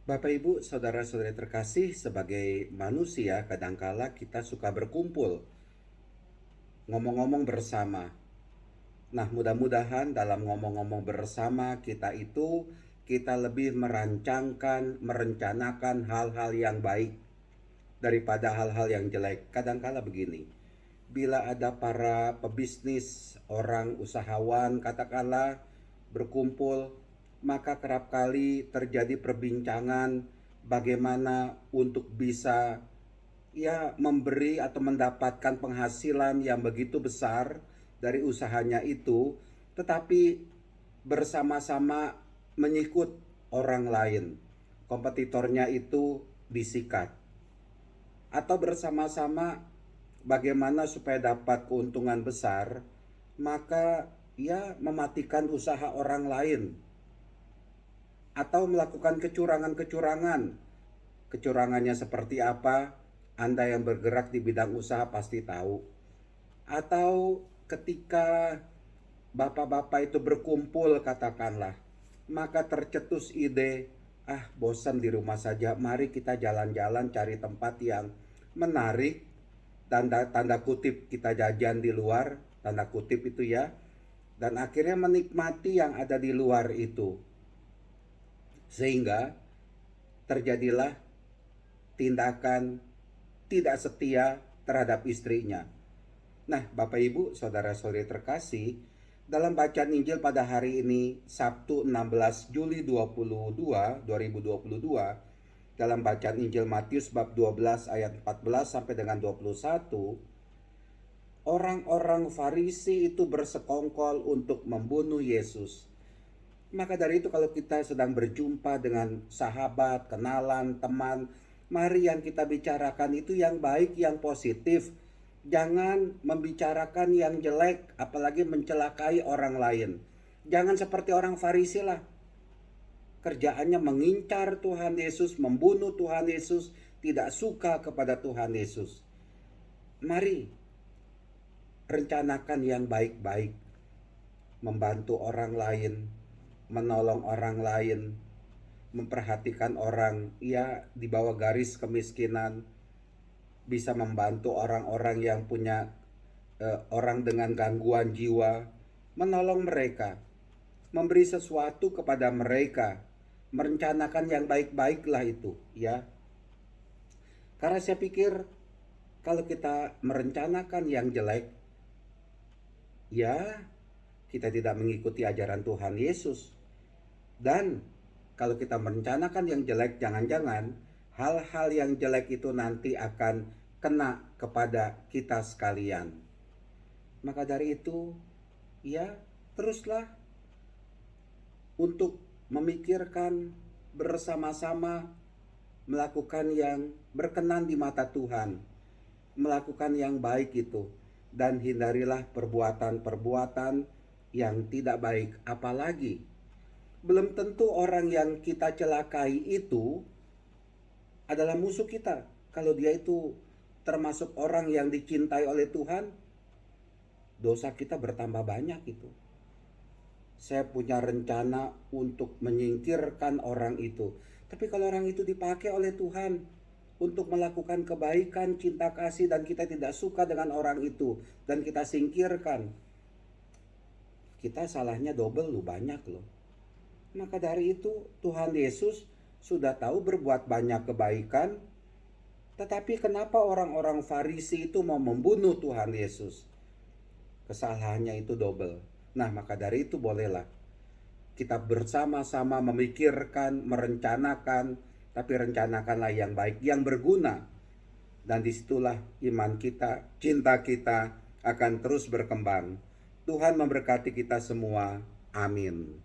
Bapak, Ibu, saudara-saudari terkasih, sebagai manusia kadangkala kita suka berkumpul, ngomong-ngomong bersama. Nah, mudah-mudahan dalam ngomong-ngomong bersama kita lebih merencanakan hal-hal yang baik daripada hal-hal yang jelek. Kadangkala begini, bila ada para pebisnis, orang usahawan katakanlah berkumpul, maka kerap kali terjadi perbincangan bagaimana untuk bisa memberi atau mendapatkan penghasilan yang begitu besar dari usahanya itu, tetapi bersama-sama menyikut orang lain. Kompetitornya itu disikat. Atau bersama-sama bagaimana supaya dapat keuntungan besar, maka mematikan usaha orang lain. Atau melakukan kecurangan-kecurangan. Kecurangannya seperti apa? Anda yang bergerak di bidang usaha pasti tahu. Atau ketika bapak-bapak itu berkumpul katakanlah, maka tercetus ide, bosan di rumah saja, mari kita jalan-jalan cari tempat yang menarik, tanda kutip kita jajan di luar, tanda kutip itu ya, dan akhirnya menikmati yang ada di luar itu. Sehingga terjadilah tindakan tidak setia terhadap istrinya. Nah, Bapak Ibu, saudara-saudari terkasih, dalam bacaan Injil pada hari ini, Sabtu 16 Juli 2022, dalam bacaan Injil Matius bab 12 ayat 14 sampai dengan 21, orang-orang Farisi itu bersekongkol untuk membunuh Yesus. Maka dari itu kalau kita sedang berjumpa dengan sahabat, kenalan, teman, mari yang kita bicarakan itu yang baik, yang positif. Jangan membicarakan yang jelek, apalagi mencelakai orang lain. Jangan seperti orang Farisi lah. Kerjaannya mengincar Tuhan Yesus, membunuh Tuhan Yesus, tidak suka kepada Tuhan Yesus. Mari rencanakan yang baik-baik. Membantu orang lain, menolong orang lain, memperhatikan orang di bawah garis kemiskinan, bisa membantu orang-orang yang punya orang dengan gangguan jiwa, menolong mereka, memberi sesuatu kepada mereka, merencanakan yang baik-baiklah itu ya. Karena saya pikir kalau kita merencanakan yang jelek, kita tidak mengikuti ajaran Tuhan Yesus. Dan kalau kita merencanakan yang jelek, jangan-jangan hal-hal yang jelek itu nanti akan kena kepada kita sekalian. Maka dari itu, teruslah untuk memikirkan bersama-sama, melakukan yang berkenan di mata Tuhan, melakukan yang baik itu, dan hindarilah perbuatan-perbuatan yang tidak baik. Apalagi belum tentu orang yang kita celakai itu adalah musuh kita. Kalau dia itu termasuk orang yang dicintai oleh Tuhan, dosa kita bertambah banyak itu. Saya punya rencana untuk menyingkirkan orang itu. Tapi kalau orang itu dipakai oleh Tuhan untuk melakukan kebaikan, cinta kasih, dan kita tidak suka dengan orang itu, dan kita singkirkan, kita salahnya double banyak loh. Maka dari itu Tuhan Yesus sudah tahu berbuat banyak kebaikan, tetapi kenapa orang-orang Farisi itu mau membunuh Tuhan Yesus? Kesalahannya itu double. Nah, maka dari itu bolehlah kita bersama-sama memikirkan, merencanakan, tapi rencanakanlah yang baik, yang berguna. Dan disitulah iman kita, cinta kita akan terus berkembang. Tuhan memberkati kita semua. Amin.